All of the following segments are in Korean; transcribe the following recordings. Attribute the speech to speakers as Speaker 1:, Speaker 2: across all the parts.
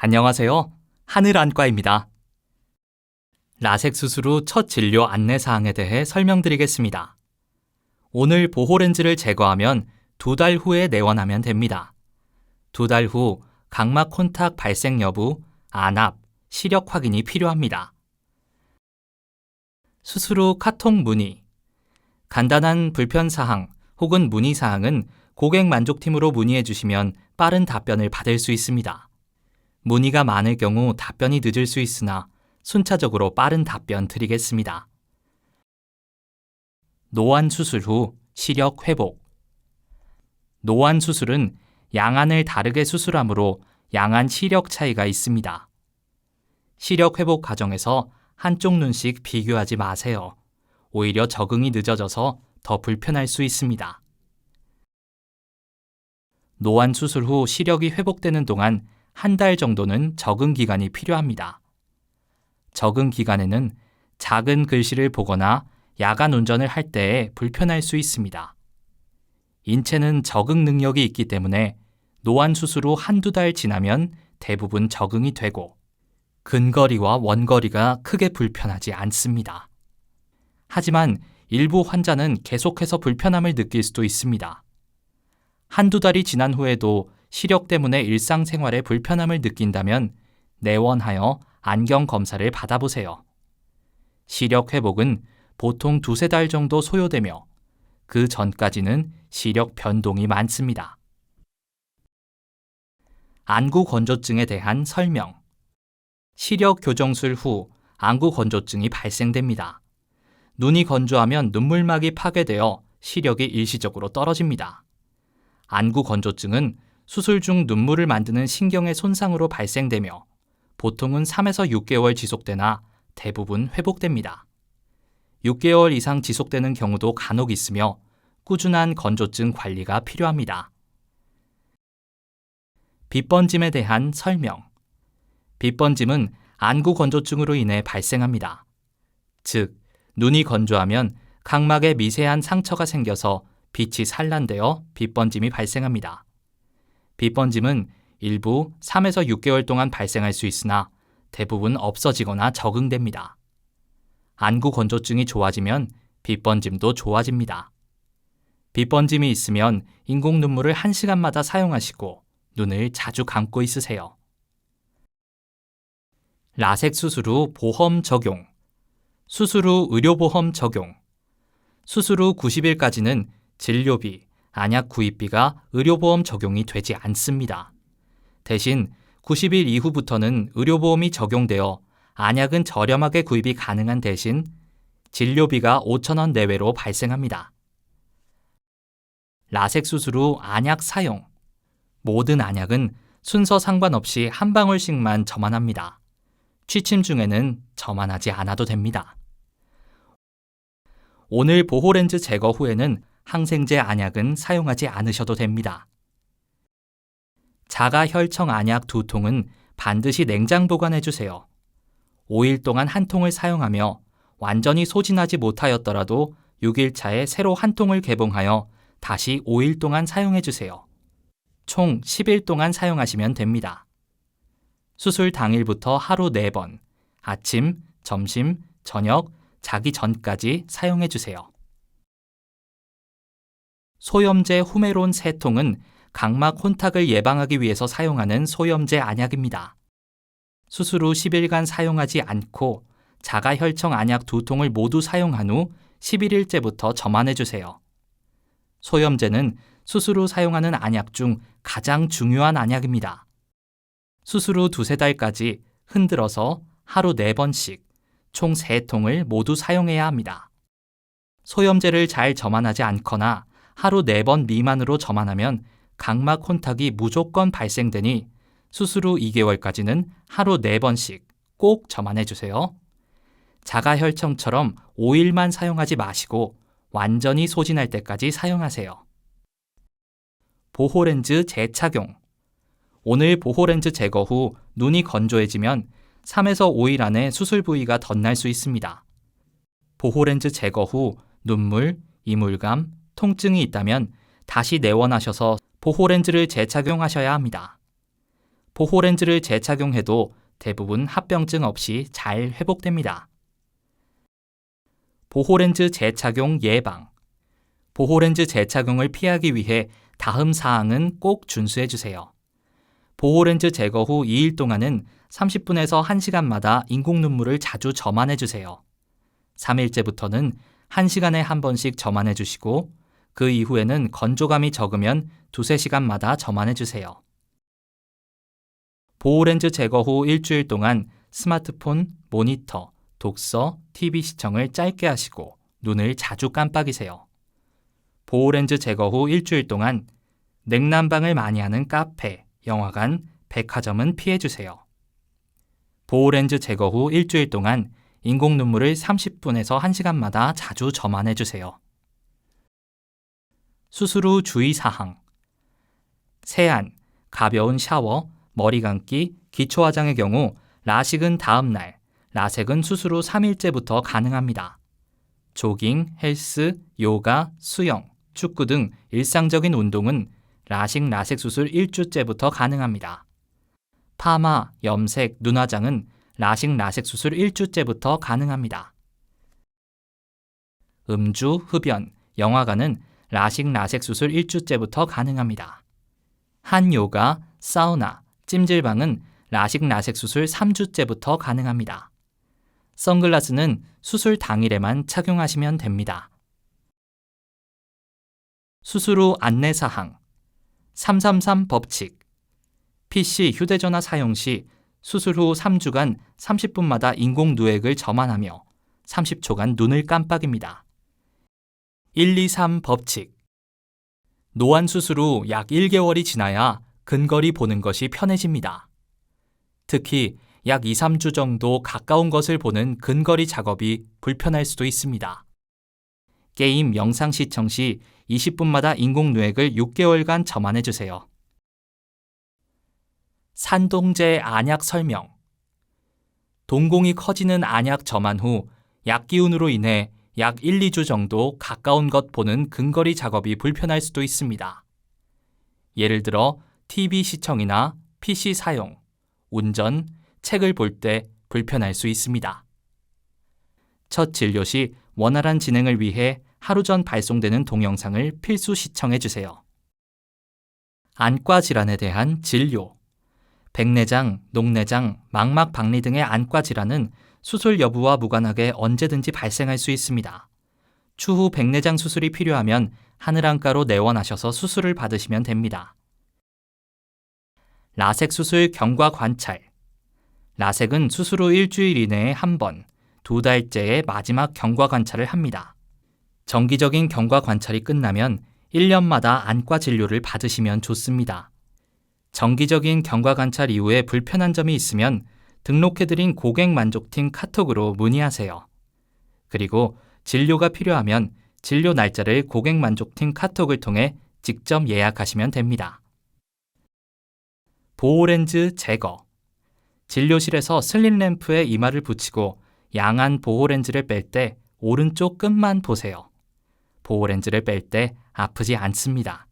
Speaker 1: 안녕하세요. 하늘안과입니다. 라섹 수술 후 첫 진료 안내사항에 대해 설명드리겠습니다. 오늘 보호렌즈를 제거하면 2달 후에 내원하면 됩니다. 2달 후 각막 콘탁 발생 여부, 안압, 시력 확인이 필요합니다. 수술 후 카톡 문의. 간단한 불편사항 혹은 문의사항은 고객 만족팀으로 문의해 주시면 빠른 답변을 받을 수 있습니다. 문의가 많을 경우 답변이 늦을 수 있으나 순차적으로 빠른 답변 드리겠습니다. 노안 수술 후 시력 회복. 노안 수술은 양안을 다르게 수술하므로 양안 시력 차이가 있습니다. 시력 회복 과정에서 한쪽 눈씩 비교하지 마세요. 오히려 적응이 늦어져서 더 불편할 수 있습니다. 노안 수술 후 시력이 회복되는 동안 1달 정도는 적응 기간이 필요합니다. 적응 기간에는 작은 글씨를 보거나 야간 운전을 할 때에 불편할 수 있습니다. 인체는 적응 능력이 있기 때문에 노안 수술 후 1~2달 지나면 대부분 적응이 되고 근거리와 원거리가 크게 불편하지 않습니다. 하지만 일부 환자는 계속해서 불편함을 느낄 수도 있습니다. 1~2달이 지난 후에도 시력 때문에 일상생활에 불편함을 느낀다면 내원하여 안경 검사를 받아보세요. 시력 회복은 보통 2~3달 정도 소요되며 그 전까지는 시력 변동이 많습니다. 안구 건조증에 대한 설명. 시력 교정술 후 안구 건조증이 발생됩니다. 눈이 건조하면 눈물막이 파괴되어 시력이 일시적으로 떨어집니다. 안구 건조증은 수술 중 눈물을 만드는 신경의 손상으로 발생되며 보통은 3~6개월 지속되나 대부분 회복됩니다. 6개월 이상 지속되는 경우도 간혹 있으며 꾸준한 건조증 관리가 필요합니다. 빗번짐에 대한 설명. 빗번짐은 안구 건조증으로 인해 발생합니다. 즉, 눈이 건조하면 각막에 미세한 상처가 생겨서 빛이 산란되어 빗번짐이 발생합니다. 빗번짐은 일부 3~6개월 동안 발생할 수 있으나 대부분 없어지거나 적응됩니다. 안구 건조증이 좋아지면 빗번짐도 좋아집니다. 빗번짐이 있으면 인공 눈물을 1시간마다 사용하시고 눈을 자주 감고 있으세요. 라섹 수술 후 보험 적용. 수술 후 의료보험 적용. 수술 후 90일까지는 진료비, 안약 구입비가 의료보험 적용이 되지 않습니다. 대신 90일 이후부터는 의료보험이 적용되어 안약은 저렴하게 구입이 가능한 대신 진료비가 5,000원 내외로 발생합니다. 라섹 수술 후 안약 사용. 모든 안약은 순서 상관없이 한 방울씩만 점안합니다. 취침 중에는 점안하지 않아도 됩니다. 오늘 보호렌즈 제거 후에는 항생제 안약은 사용하지 않으셔도 됩니다. 자가혈청 안약 2통은 반드시 냉장 보관해주세요. 5일 동안 한 통을 사용하며 완전히 소진하지 못하였더라도 6일 차에 새로 한 통을 개봉하여 다시 5일 동안 사용해주세요. 총 10일 동안 사용하시면 됩니다. 수술 당일부터 하루 4번, 아침, 점심, 저녁, 자기 전까지 사용해주세요. 소염제 후메론 3통은 각막 혼탁을 예방하기 위해서 사용하는 소염제 안약입니다. 수술 후 10일간 사용하지 않고 자가혈청 안약 2통을 모두 사용한 후 11일째부터 점안해주세요. 소염제는 수술 후 사용하는 안약 중 가장 중요한 안약입니다. 수술 후 2~3달까지 흔들어서 하루 4번씩 총 3통을 모두 사용해야 합니다. 소염제를 잘 점안하지 않거나 하루 4번 미만으로 점안하면 각막 혼탁이 무조건 발생되니 수술 후 2개월까지는 하루 4번씩 꼭 점안해주세요. 자가혈청처럼 5일만 사용하지 마시고 완전히 소진할 때까지 사용하세요. 보호렌즈 재착용. 오늘 보호렌즈 제거 후 눈이 건조해지면 3~5일 안에 수술 부위가 덧날 수 있습니다. 보호렌즈 제거 후 눈물, 이물감, 통증이 있다면 다시 내원하셔서 보호렌즈를 재착용하셔야 합니다. 보호렌즈를 재착용해도 대부분 합병증 없이 잘 회복됩니다. 보호렌즈 재착용 예방. 보호렌즈 재착용을 피하기 위해 다음 사항은 꼭 준수해 주세요. 보호렌즈 제거 후 2일 동안은 30분에서 1시간마다 인공 눈물을 자주 점안해 주세요. 3일째부터는 1시간에 한 번씩 점안해 주시고 그 이후에는 건조감이 적으면 2~3시간마다 점안해 주세요. 보호렌즈 제거 후 일주일 동안 스마트폰, 모니터, 독서, TV 시청을 짧게 하시고 눈을 자주 깜빡이세요. 보호렌즈 제거 후 일주일 동안 냉난방을 많이 하는 카페, 영화관, 백화점은 피해주세요. 보호렌즈 제거 후 일주일 동안 인공 눈물을 30분에서 1시간마다 자주 점안해주세요. 수술 후 주의사항. 세안, 가벼운 샤워, 머리 감기, 기초 화장의 경우 라식은 다음 날, 라섹은 수술 후 3일째부터 가능합니다. 조깅, 헬스, 요가, 수영, 축구 등 일상적인 운동은 라식 수술 1주째부터 가능합니다. 파마, 염색, 눈화장은 라식 수술 1주째부터 가능합니다. 음주, 흡연, 영화관은 라식 수술 1주째부터 가능합니다. 한요가, 사우나, 찜질방은 라식 수술 3주째부터 가능합니다. 선글라스는 수술 당일에만 착용하시면 됩니다. 수술 후 안내사항. 333 법칙. PC, 휴대전화 사용 시 수술 후 3주간 30분마다 인공 누액을 점안하며 30초간 눈을 깜빡입니다. 123 법칙. 노안 수술 후 약 1개월이 지나야 근거리 보는 것이 편해집니다. 특히 약 2~3주 정도 가까운 것을 보는 근거리 작업이 불편할 수도 있습니다. 게임, 영상 시청 시 20분마다 인공 누액을 6개월간 점안해주세요. 산동제 안약 설명. 동공이 커지는 안약 점안 후 약기운으로 인해 약 1~2주 정도 가까운 것 보는 근거리 작업이 불편할 수도 있습니다. 예를 들어 TV 시청이나 PC 사용, 운전, 책을 볼 때 불편할 수 있습니다. 첫 진료 시 원활한 진행을 위해 하루 전 발송되는 동영상을 필수 시청해 주세요. 안과 질환에 대한 진료. 백내장, 녹내장, 망막 박리 등의 안과 질환은 수술 여부와 무관하게 언제든지 발생할 수 있습니다. 추후 백내장 수술이 필요하면 하늘안과로 내원하셔서 수술을 받으시면 됩니다. 라섹 수술 경과 관찰. 라섹은 수술 후 일주일 이내에 한 번, 2달째의 마지막 경과 관찰을 합니다. 정기적인 경과 관찰이 끝나면 1년마다 안과 진료를 받으시면 좋습니다. 정기적인 경과 관찰 이후에 불편한 점이 있으면 등록해드린 고객만족팀 카톡으로 문의하세요. 그리고 진료가 필요하면 진료 날짜를 고객만족팀 카톡을 통해 직접 예약하시면 됩니다. 보호렌즈 제거. 진료실에서 슬릿램프에 이마를 붙이고 양안 보호렌즈를 뺄 때 오른쪽 끝만 보세요. 보호렌즈를 뺄 때 아프지 않습니다.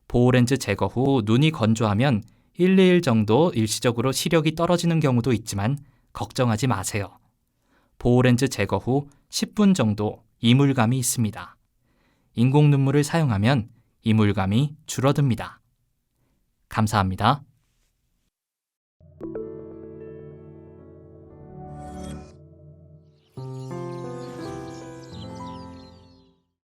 Speaker 1: 보호렌즈 제거 후 눈이 건조하면 1~2일 정도 일시적으로 시력이 떨어지는 경우도 있지만 걱정하지 마세요. 보호렌즈 제거 후 10분 정도 이물감이 있습니다. 인공 눈물을 사용하면 이물감이 줄어듭니다. 감사합니다.